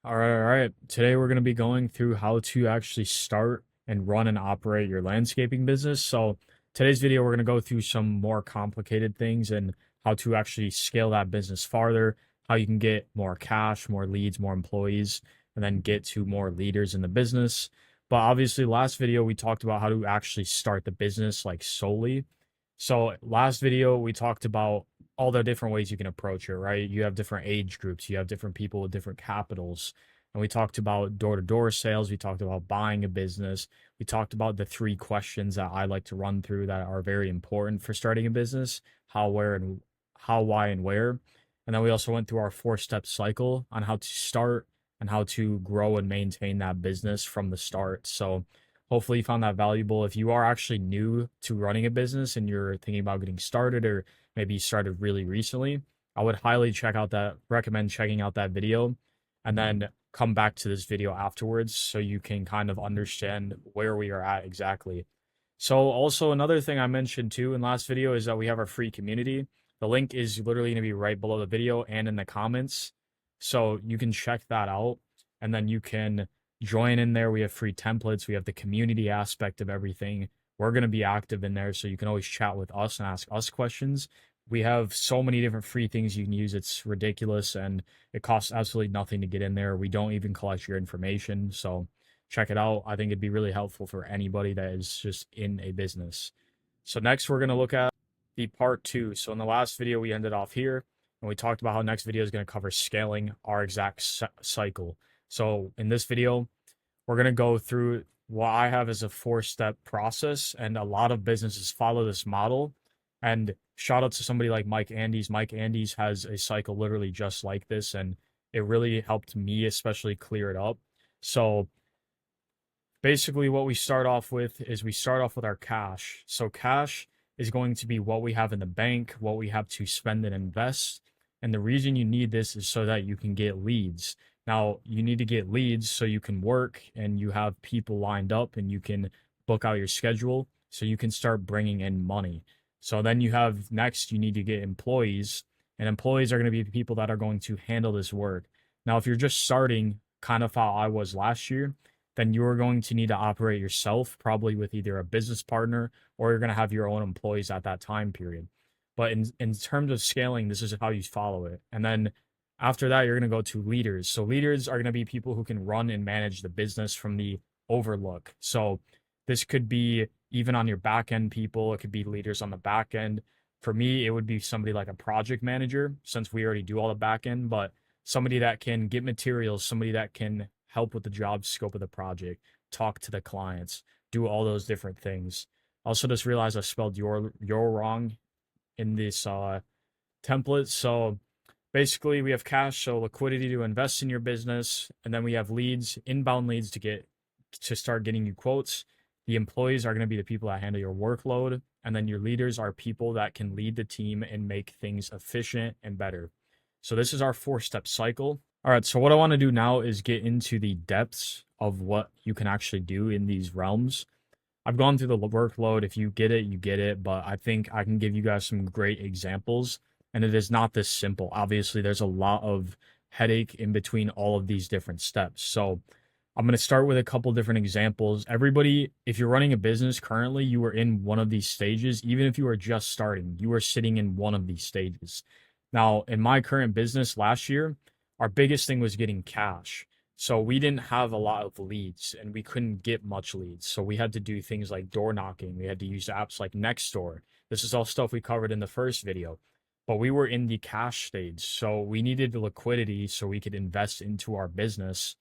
All right. Today we're going to be going through how to actually start and run and operate your landscaping business. So today's video, we're going to go through some more complicated things and how to actually scale that business farther, how you can get more cash, more leads, more employees, and then get to more leaders in the business. But obviously, last video, we talked about how to actually start the business like solely. So last video, we talked about all the different ways you can approach it, right? You have different age groups, you have different people with different capitals. And we talked about door-to-door sales, we talked about buying a business. We talked about the three questions that I like to run through that are very important for starting a business: how, where, and how, why, and where. And then we also went through our four-step cycle on how to start and how to grow and maintain that business from the start. So hopefully you found that valuable. If you are actually new to running a business and you're thinking about getting started, or maybe you started really recently, I would highly recommend checking out that video and then come back to this video afterwards so you can kind of understand where we are at exactly. So also another thing I mentioned too in last video is that we have our free community. The link is literally going to be right below the video and in the comments. So you can check that out and then you can join in there. We have free templates. We have the community aspect of everything. We're going to be active in there so you can always chat with us and ask us questions. We have so many different free things you can use. It's ridiculous and it costs absolutely nothing to get in there. We don't even collect your information. So check it out. I think it'd be really helpful for anybody that is just in a business. So next we're going to look at the part two. So in the last video, we ended off here and we talked about how next video is going to cover scaling our exact cycle. So in this video, we're going to go through what I have as a four-step process, and a lot of businesses follow this model. And shout out to somebody like Mike Andes. Mike Andes has a cycle literally just like this, and it really helped me especially clear it up. So basically what we start off with is we start off with our cash. So cash is going to be what we have in the bank, what we have to spend and invest. And the reason you need this is so that you can get leads. Now, you need to get leads so you can work and you have people lined up and you can book out your schedule so you can start bringing in money. So then you have next, you need to get employees, and employees are going to be the people that are going to handle this work. Now, if you're just starting, kind of how I was last year, then you're going to need to operate yourself, probably with either a business partner or you're going to have your own employees at that time period. But in terms of scaling, this is how you follow it. And then after that, you're going to go to leaders. So leaders are going to be people who can run and manage the business from the overlook. So this could be even on your back end people. It could be leaders on the back end. For me, it would be somebody like a project manager, since we already do all the back end, but somebody that can get materials, somebody that can help with the job scope of the project, talk to the clients, do all those different things. Also, just realized I spelled your wrong in this template. So basically, we have cash, so liquidity to invest in your business, and then we have leads, inbound leads to start getting you quotes. The employees are going to be the people that handle your workload, and then your leaders are people that can lead the team and make things efficient and better. So this is our four-step cycle. All right, so what I want to do now is get into the depths of what you can actually do in these realms. I've gone through the workload. If you get it, you get it, but I think I can give you guys some great examples, and it is not this simple. Obviously, there's a lot of headache in between all of these different steps. So I'm going to start with a couple different examples. Everybody, if you're running a business currently, you are in one of these stages. Even if you are just starting, you are sitting in one of these stages. Now, in my current business last year, our biggest thing was getting cash. So we didn't have a lot of leads and we couldn't get much leads. So we had to do things like door knocking. We had to use apps like Nextdoor. This is all stuff we covered in the first video. But we were in the cash stage. So we needed the liquidity so we could invest into our business.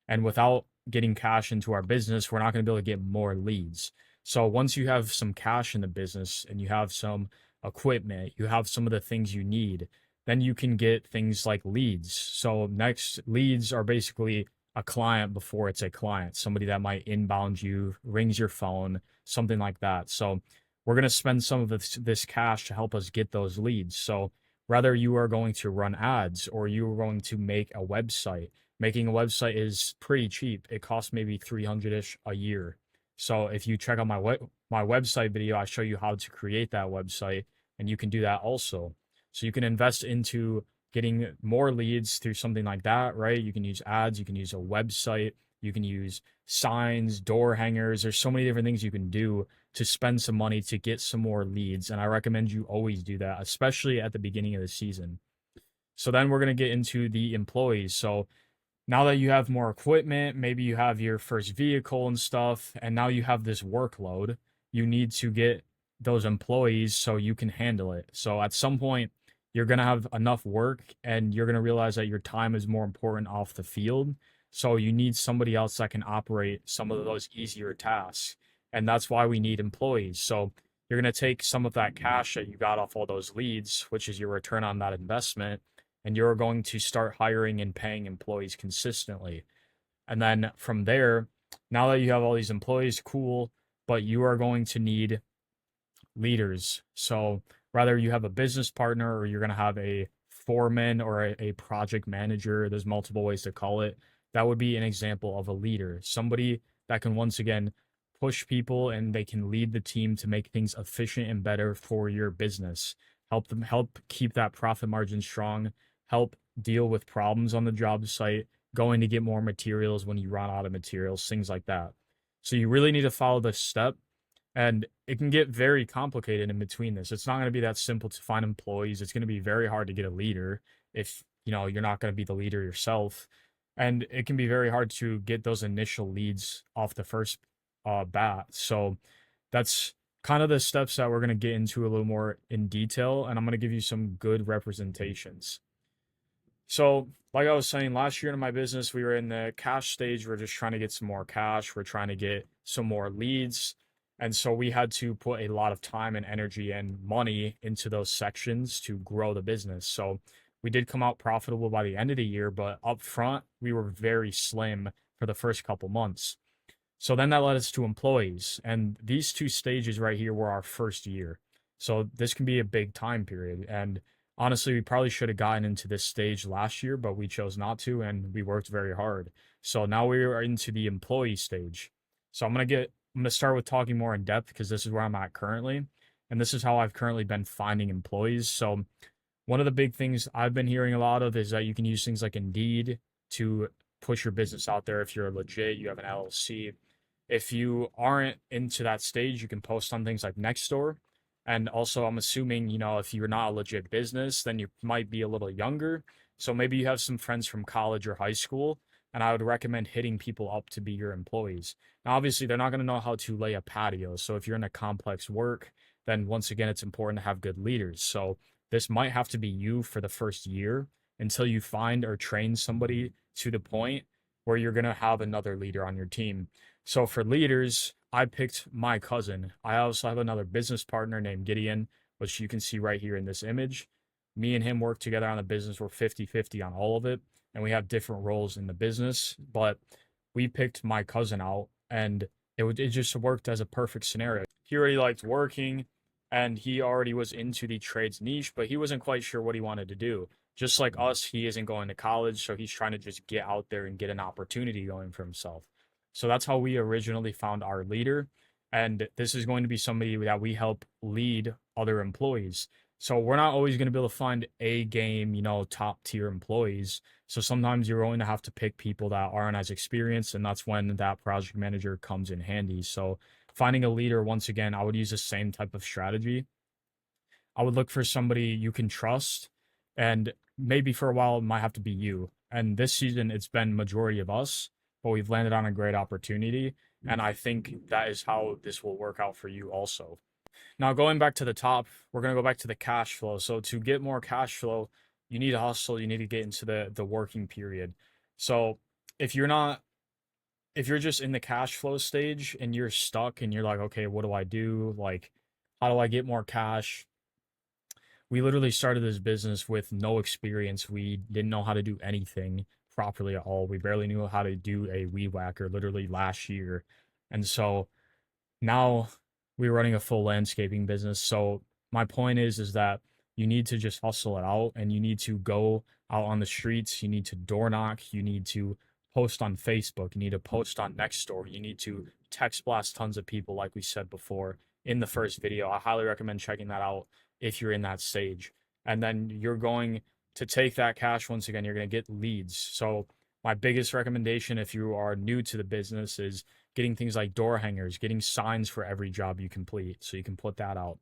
And without getting cash into our business, we're not going to be able to get more leads. So once you have some cash in the business and you have some equipment, you have some of the things you need, then you can get things like leads. So next, leads are basically a client before it's a client, somebody that might inbound you, rings your phone, something like that. So we're going to spend some of this cash to help us get those leads. So whether you are going to run ads or you are going to make a website, making a website is pretty cheap. It costs maybe 300-ish a year. So if you check out my website video, I show you how to create that website, and you can do that also. So you can invest into getting more leads through something like that, right? You can use ads, you can use a website, you can use signs, door hangers. There's so many different things you can do to spend some money to get some more leads. And I recommend you always do that, especially at the beginning of the season. So then we're going to get into the employees. So now that you have more equipment, maybe you have your first vehicle and stuff, and now you have this workload, you need to get those employees so you can handle it. So at some point, you're going to have enough work and you're going to realize that your time is more important off the field. So you need somebody else that can operate some of those easier tasks. And that's why we need employees. So you're going to take some of that cash that you got off all those leads, which is your return on that investment, and you're going to start hiring and paying employees consistently. And then from there, now that you have all these employees, cool, but you are going to need leaders. So whether you have a business partner or you're going to have a foreman or a project manager, there's multiple ways to call it. That would be an example of a leader, somebody that can once again push people and they can lead the team to make things efficient and better for your business. Help keep that profit margin strong, help deal with problems on the job site, going to get more materials when you run out of materials, things like that. So you really need to follow this step, and it can get very complicated in between this. It's not going to be that simple to find employees. It's going to be very hard to get a leader if, you're not going to be the leader yourself. And it can be very hard to get those initial leads off the first bat. So that's kind of the steps that we're going to get into a little more in detail, and I'm going to give you some good representations. So, like I was saying, last year in my business, we were in the cash stage. We're just trying to get some more cash. We're trying to get some more leads. And so we had to put a lot of time and energy and money into those sections to grow the business. So we did come out profitable by the end of the year, but up front, we were very slim for the first couple months. So then that led us to employees. And these two stages right here were our first year. So this can be a big time period. And honestly, we probably should have gotten into this stage last year, but we chose not to, and we worked very hard. So now we are into the employee stage. So I'm gonna start with talking more in depth because this is where I'm at currently, and this is how I've currently been finding employees. So one of the big things I've been hearing a lot of is that you can use things like Indeed to push your business out there if you're legit, you have an LLC. If you aren't into that stage, you can post on things like Nextdoor. And also, I'm assuming, if you're not a legit business, then you might be a little younger. So maybe you have some friends from college or high school, and I would recommend hitting people up to be your employees. Now, obviously, they're not going to know how to lay a patio. So if you're in a complex work, then once again, it's important to have good leaders. So this might have to be you for the first year until you find or train somebody to the point where you're going to have another leader on your team. So for leaders, I picked my cousin. I also have another business partner named Gideon, which you can see right here in this image. Me and him work together on the business. We're 50-50 on all of it, and we have different roles in the business, but we picked my cousin out, and it just worked as a perfect scenario. He already liked working, and he already was into the trades niche, but he wasn't quite sure what he wanted to do. Just like us, he isn't going to college, so he's trying to just get out there and get an opportunity going for himself. So that's how we originally found our leader. And this is going to be somebody that we help lead other employees. So we're not always going to be able to find a game, top tier employees. So sometimes you're going to have to pick people that aren't as experienced, and that's when that project manager comes in handy. So finding a leader, once again, I would use the same type of strategy. I would look for somebody you can trust, and maybe for a while it might have to be you. And this season it's been majority of us, but we've landed on a great opportunity. And I think that is how this will work out for you also. Now, going back to the top, we're going to go back to the cash flow. So to get more cash flow, you need to hustle, you need to get into the working period. So if you're just in the cash flow stage and you're stuck and you're like, okay, what do I do? Like, how do I get more cash? We literally started this business with no experience. We didn't know how to do anything properly at all. We barely knew how to do a weed whacker literally last year. And so now we're running a full landscaping business. So my point is that you need to just hustle it out, and you need to go out on the streets. You need to door knock. You need to post on Facebook. You need to post on Nextdoor. You need to text blast tons of people, like we said before in the first video. I highly recommend checking that out if you're in that stage. And then you're going to take that cash, once again, you're going to get leads. So my biggest recommendation if you are new to the business is getting things like door hangers, getting signs for every job you complete so you can put that out.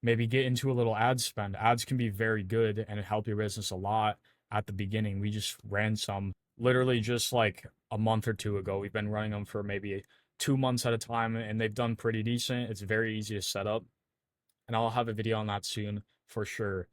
Maybe get into a little ad spend. Ads can be very good and help your business a lot at the beginning. We just ran some literally just like a month or two ago. We've been running them for maybe 2 months at a time and they've done pretty decent. It's very easy to set up, and I'll have a video on that soon for sure.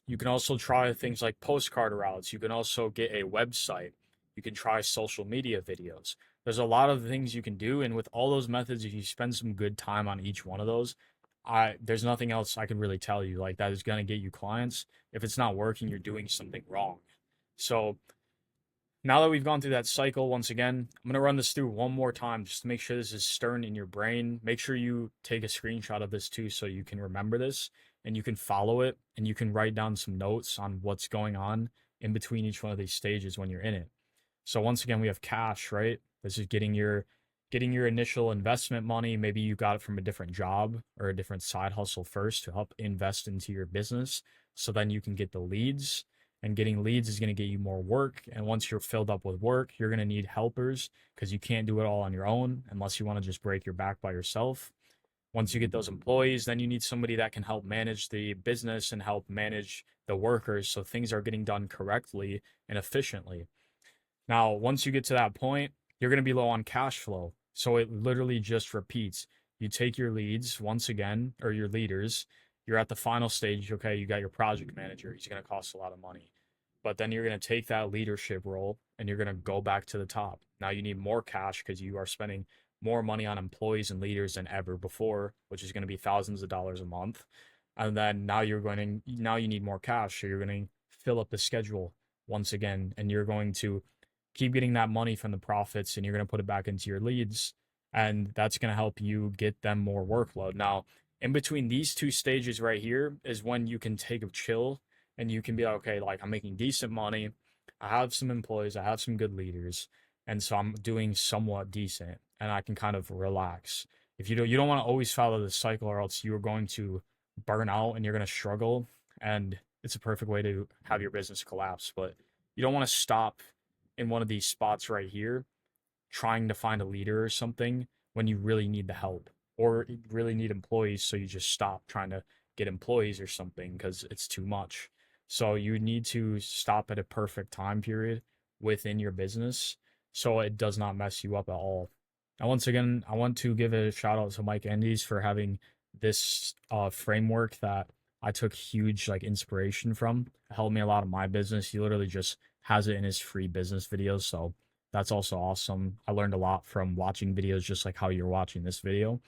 You can also try things like postcard routes. You can also get a website. You can try social media videos. There's a lot of things you can do, and with all those methods, if you spend some good time on each one of those, there's nothing else I can really tell you like that is going to get you clients. If it's not working, you're doing something wrong. So now that we've gone through that cycle, once again, I'm going to run this through one more time just to make sure this is stern in your brain. Make sure you take a screenshot of this too so you can remember this and you can follow it and you can write down some notes on what's going on in between each one of these stages when you're in it. So once again, we have cash, right? This is getting your initial investment money. Maybe you got it from a different job or a different side hustle first to help invest into your business. So then you can get the leads, and getting leads is going to get you more work. And once you're filled up with work, you're going to need helpers because you can't do it all on your own unless you want to just break your back by yourself. Once you get those employees, then you need somebody that can help manage the business and help manage the workers so things are getting done correctly and efficiently. Now, once you get to that point, you're going to be low on cash flow. So it literally just repeats. You take your leads once again, or your leaders. You're at the final stage. Okay, you got your project manager. He's going to cost a lot of money. But then you're going to take that leadership role and you're going to go back to the top. Now you need more cash because you are spending more money on employees and leaders than ever before, which is going to be thousands of dollars a month. And then now you need more cash. So you're going to fill up the schedule once again, and you're going to keep getting that money from the profits and you're going to put it back into your leads, and that's going to help you get them more workload. Now, in between these two stages right here is when you can take a chill and you can be like, okay, like I'm making decent money. I have some employees, I have some good leaders, and so I'm doing somewhat decent and I can kind of relax. If you don't want to always follow the cycle or else you're going to burn out and you're going to struggle, and it's a perfect way to have your business collapse. But you don't want to stop in one of these spots right here trying to find a leader or something when you really need the help or really need employees, so you just stop trying to get employees or something because it's too much. So you need to stop at a perfect time period within your business so it does not mess you up at all. Now, once again, I want to give a shout out to Mike Endes for having this framework that I took huge like inspiration from. It helped me a lot in my business. He literally just has it in his free business videos, so that's also awesome. I learned a lot from watching videos just like how you're watching this video.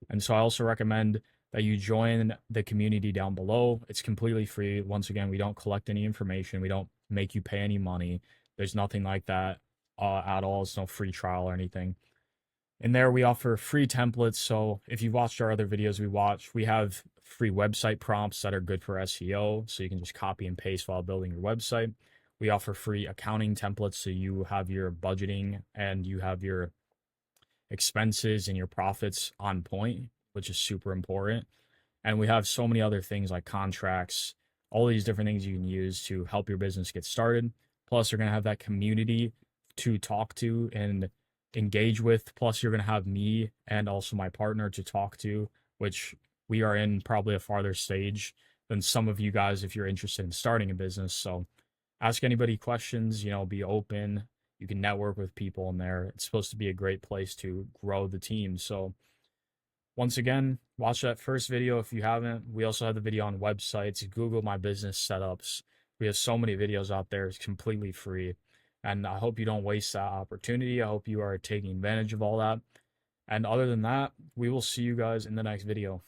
And so I also recommend that you join the community down below. It's completely free. Once again, we don't collect any information. We don't make you pay any money. There's nothing like that at all. It's no free trial or anything. In there, we offer free templates. So if you've watched our other videos we have free website prompts that are good for SEO. So you can just copy and paste while building your website. We offer free accounting templates. So you have your budgeting and you have your expenses and your profits on point, which is super important. And we have so many other things like contracts, all these different things you can use to help your business get started. Plus, you're going to have that community to talk to and engage with. Plus, you're going to have me and also my partner to talk to, which we are in probably a farther stage than some of you guys if you're interested in starting a business. So ask anybody questions, be open. You can network with people in there. It's supposed to be a great place to grow the team. So once again, watch that first video if you haven't. We also have the video on websites. Google my business setups. We have so many videos out there. It's completely free. And I hope you don't waste that opportunity. I hope you are taking advantage of all that. And other than that, we will see you guys in the next video.